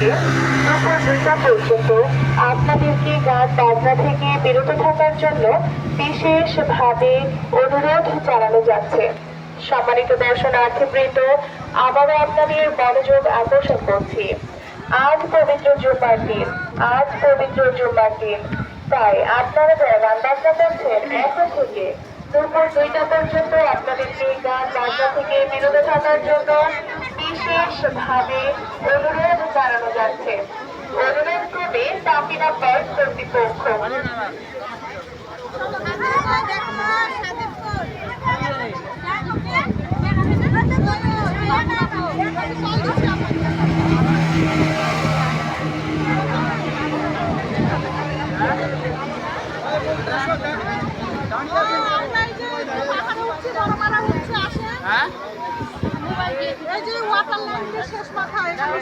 দুপুর 2টা পর্যন্ত আপনাদেরকে গান বাজনা থেকে বিরত থাকার জন্য বিশেষভাবে অনুরোধ জানানো যাচ্ছে। সম্মানিত দর্শনার্থীবৃন্দ, আবারও আপনাদের মনোযোগ আকর্ষণ করছি। আজ পবিত্র জুম্মার দিন, তাই আপনারা যারা গান বাজনা করছেন এখন থেকে দুপুর 2টা পর্যন্ত আপনাদেরকে গান বাজনা থেকে বিরত থাকার জন্য বিশেষভাবে অনুরোধ জানানো যাচ্ছে। অনুরোধ করবে সাফিনা বাস কর্তৃপক্ষ। এই যে ওয়াটার লাইন শেষ মাথা এখানে